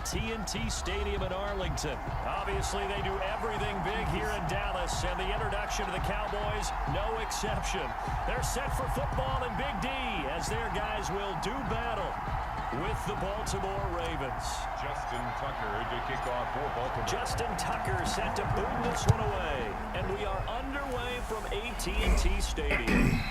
AT&T Stadium in Arlington. Obviously, they do everything big here in Dallas, and the introduction to the Cowboys, no exception. They're set for football in Big D as their guys will do battle with the Baltimore Ravens. Justin Tucker to kick off for Baltimore. Justin Tucker set to boom this one away, and we are underway from AT&T Stadium.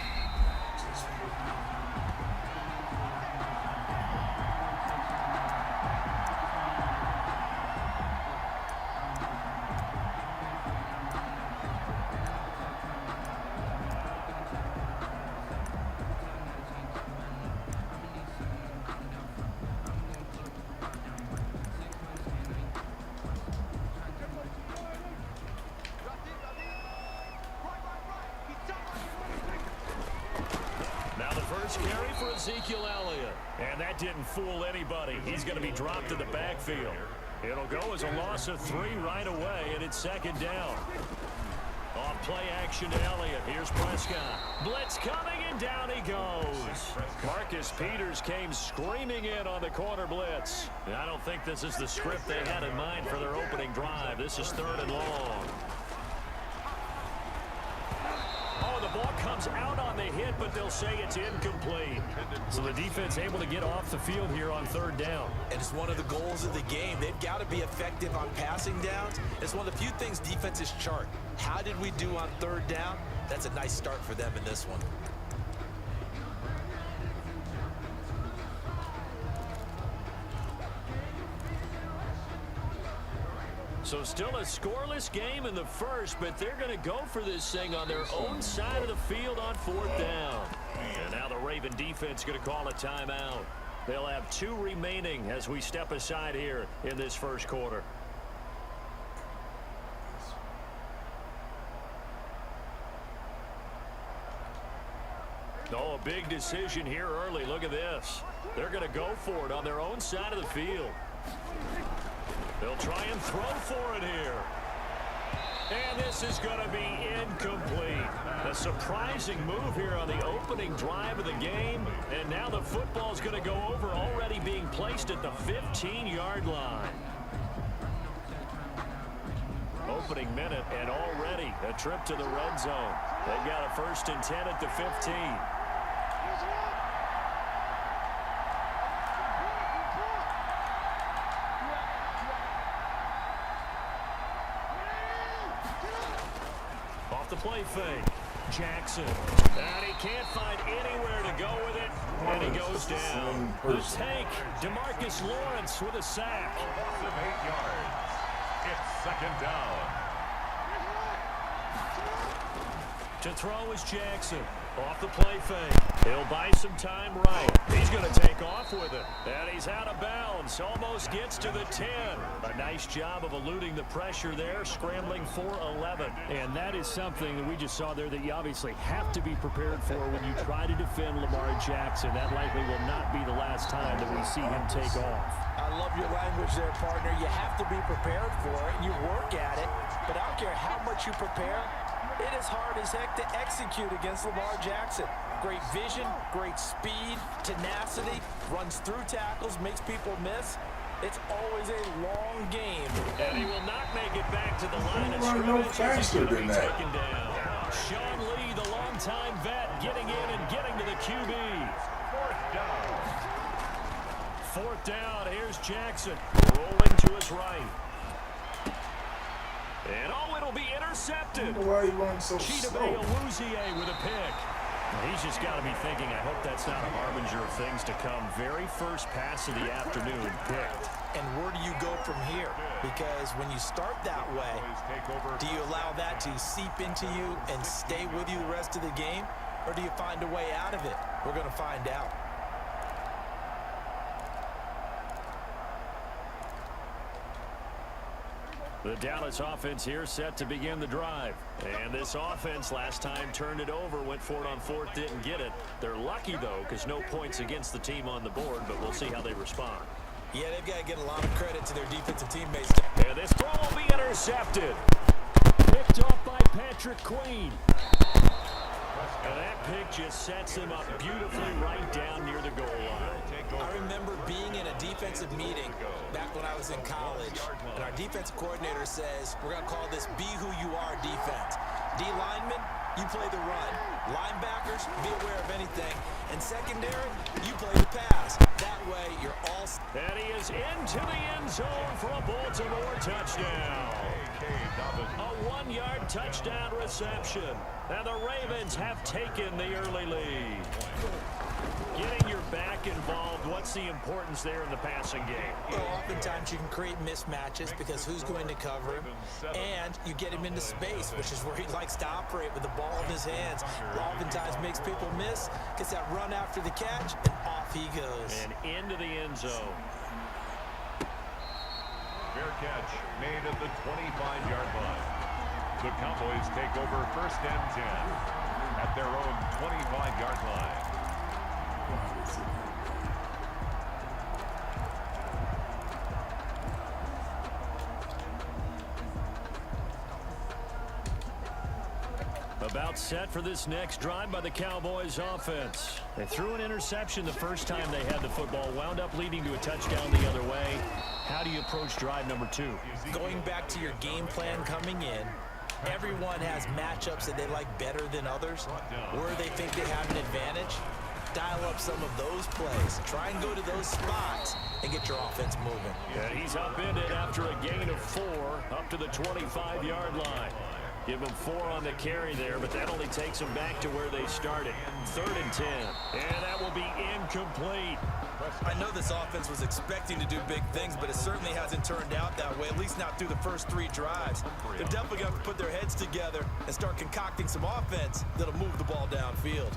Carry for Ezekiel Elliott. And that didn't fool anybody. He's going to be dropped in the backfield. It'll go as a loss of 3 right away, and it's second down. On play action to Elliott. Here's Prescott. Blitz coming, and down he goes. Marcus Peters came screaming in on the corner blitz. And I don't think this is the script they had in mind for their opening drive. This is 3rd and long. The ball comes out on the hit, but they'll say it's incomplete. So the defense able to get off the field here on 3rd down. And it's one of the goals of the game. They've got to be effective on passing downs. It's one of the few things defenses chart. How did we do on 3rd down? That's a nice start for them in this one. So still a scoreless game in the first, but they're going to go for this thing on their own side of the field on 4th down. And now the Raven defense going to call a timeout. They'll have 2 remaining as we step aside here in this first quarter. Oh, a big decision here early. Look at this. They're going to go for it on their own side of the field. They'll try and throw for it here. And this is going to be incomplete. A surprising move here on the opening drive of the game. And now the football's going to go over, already being placed at the 15-yard line. Opening minute, and already a trip to the red zone. They've got a 1st and 10 at the 15. The play fake. Jackson. And he can't find anywhere to go with it. And he goes down. The tank. DeMarcus Lawrence with a sack. Loss of 8 yards. It's 2nd down. To throw is Jackson. Off the play fake. He'll buy some time right. He's going to take off with it. And he's out of bounds. Almost gets to the 10. A nice job of eluding the pressure there, scrambling for 11. And that is something that we just saw there that you obviously have to be prepared for when you try to defend Lamar Jackson. That likely will not be the last time that we see him take off. I love your language there, partner. You have to be prepared for it, and you work at it. But I don't care how much you prepare, it is hard as heck to execute against Lamar Jackson. Great vision, great speed, tenacity, runs through tackles, makes people miss. It's always a long game. And he will not make it back to the line of scrimmage. He's going to be taken down. Sean Lee, the longtime vet, getting in and getting to the QB. 4th down. 4th down. Here's Jackson rolling to his right. And it'll be intercepted. Why are you going so slow? Chidobe with a pick. He's just got to be thinking, I hope that's not a harbinger of things to come. Very first pass of the afternoon picked. And where do you go from here? Because when you start that way, do you allow that to seep into you and stay with you the rest of the game? Or do you find a way out of it? We're going to find out. The Dallas offense here set to begin the drive. And this offense last time turned it over, went for it on 4th, didn't get it. They're lucky, though, because no points against the team on the board, but we'll see how they respond. Yeah, they've got to get a lot of credit to their defensive teammates. And this throw will be intercepted. Picked off by Patrick Queen. And that pick just sets him up beautifully right down near the goal line. I remember being in a defensive meeting back when I was in college, and our defensive coordinator says, we're going to call this Be Who You Are defense. D linemen, you play the run. Linebackers, be aware of anything. And secondary, you play the pass. That way, you're all... And he is into the end zone for a Baltimore touchdown. A 1-yard touchdown reception. And the Ravens have taken the early lead. Getting your back involved, what's the importance there in the passing game? Well, oftentimes you can create mismatches because who's going to cover him, and you get him into space, which is where he likes to operate with the ball in his hands. Oftentimes makes people miss, gets that run after the catch, and off he goes. And into the end zone. Fair catch made at the 25-yard line. The Cowboys take over 1st and 10 at their own 25-yard line. About set for this next drive by the Cowboys offense. They threw an interception the first time they had the football, wound up leading to a touchdown the other way. How do you approach drive number 2? Going back to your game plan coming in, everyone has matchups that they like better than others, where they think they have an advantage. Dial up some of those plays. Try and go to those spots and get your offense moving. And he's upended after a gain of 4 up to the 25-yard line. Give him 4 on the carry there, but that only takes them back to where they started. 3rd and 10. And that will be incomplete. I know this offense was expecting to do big things, but it certainly hasn't turned out that way, at least not through the first 3 drives. They're definitely going to put their heads together and start concocting some offense that'll move the ball downfield.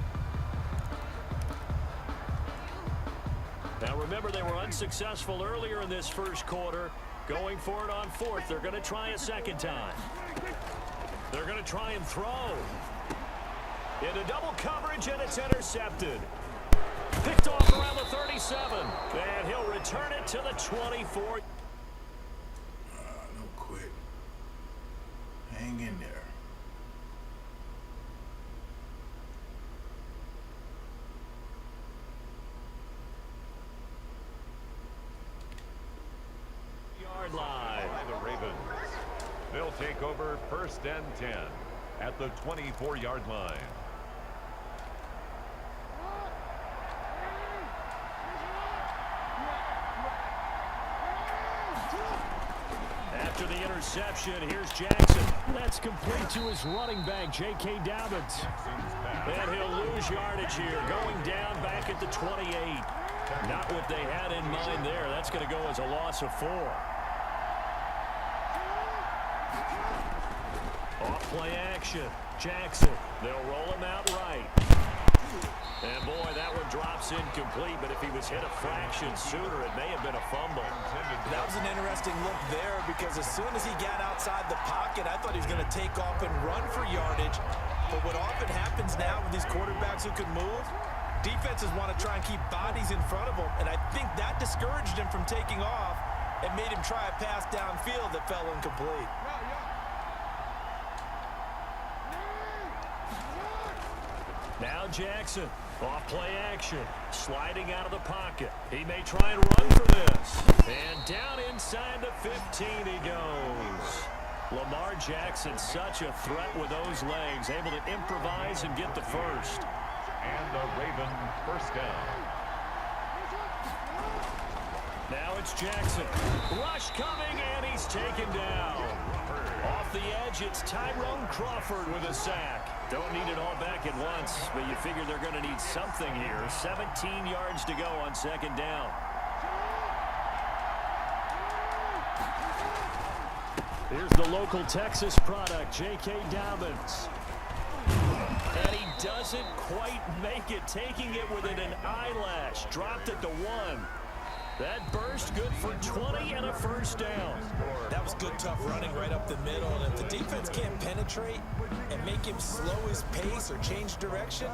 Now remember, they were unsuccessful earlier in this first quarter. Going for it on 4th. They're going to try a second time. They're going to try and throw. Into double coverage, and it's intercepted. Picked off around the 37. And he'll return it to the 24. No quit. Hang in there. Yard line. The Ravens. They'll take over 1st and 10 at the 24-yard line. After the interception, here's Jackson. That's complete to his running back, J.K. Dobbins. And he'll lose yardage here, going down back at the 28. Not what they had in mind there. That's going to go as a loss of 4. Off-play action. Jackson. They'll roll him out right. And, boy, that one drops incomplete, but if he was hit a fraction sooner, it may have been a fumble. That was an interesting look there because as soon as he got outside the pocket, I thought he was going to take off and run for yardage. But what often happens now with these quarterbacks who can move, defenses want to try and keep bodies in front of them, and I think that discouraged him from taking off and made him try a pass downfield that fell incomplete. Now Jackson, off play action, sliding out of the pocket. He may try and run for this. And down inside the 15 he goes. Lamar Jackson, such a threat with those legs, able to improvise and get the first. And the Raven 1st down. Now it's Jackson. Rush coming, and he's taken down. Off the edge, it's Tyrone Crawford with a sack. Don't need it all back at once, but you figure they're going to need something here. 17 yards to go on 2nd down. Here's the local Texas product, J.K. Dobbins. And he doesn't quite make it, taking it within an eyelash. Dropped at the 1. That burst good for 20 and a 1st down. That was good, tough running right up the middle. And if the defense can't penetrate and make him slow his pace or change direction,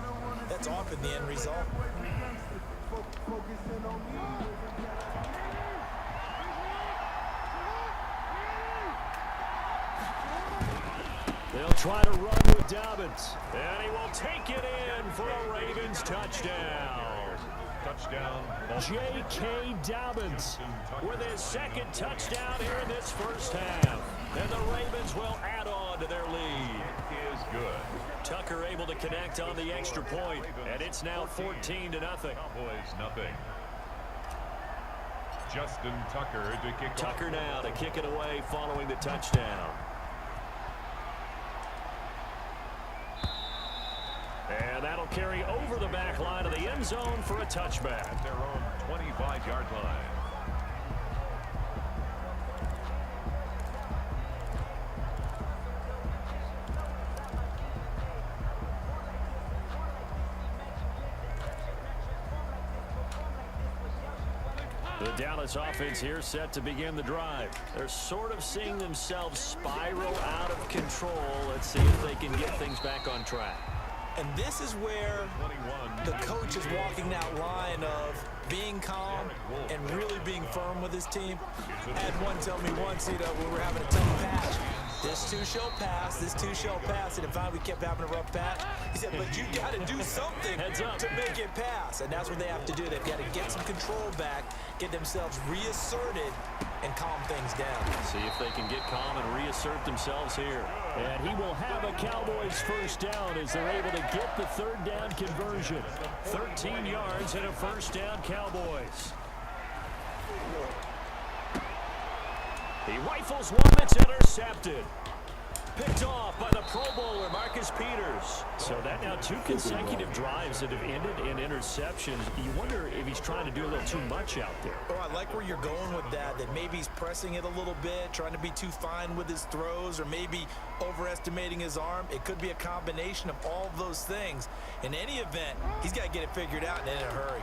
that's often the end result. They'll They'll try to run with Dobbins. And he will take it in for a Ravens touchdown. Touchdown. J.K. Dobbins with his second touchdown here in this first half. And the Ravens will add on to their lead. Is good. Tucker able to connect on the extra point, and it's now 14-0. Cowboys nothing. Justin Tucker to kick Tucker off. now to kick it away following the touchdown. And that'll carry over the back line of the end zone for a touchback. At their own 25-yard line. The Dallas offense here set to begin the drive. They're sort of seeing themselves spiral out of control. Let's see if they can get things back on track. And this is where the coach is walking that line of being calm and really being firm with his team. I had one tell me once, when we were having a tough patch, this too shall pass, this too shall pass. And finally we kept having a rough patch. He said, but you got to do something to make it pass. And that's what they have to do. They've got to get some control back, get themselves reasserted, and calm things down. See if they can get calm and reassert themselves here. And he will have a Cowboys first down as they're able to get the third down conversion. 13 yards and a first down, Cowboys. He rifles one that's intercepted. Picked off by the Pro Bowler, Marcus Peters. So that now 2 consecutive drives that have ended in interceptions. You wonder if he's trying to do a little too much out there. Oh, I like where you're going with that maybe he's pressing it a little bit, trying to be too fine with his throws, or maybe overestimating his arm. It could be a combination of all of those things. In any event, he's got to get it figured out and in a hurry.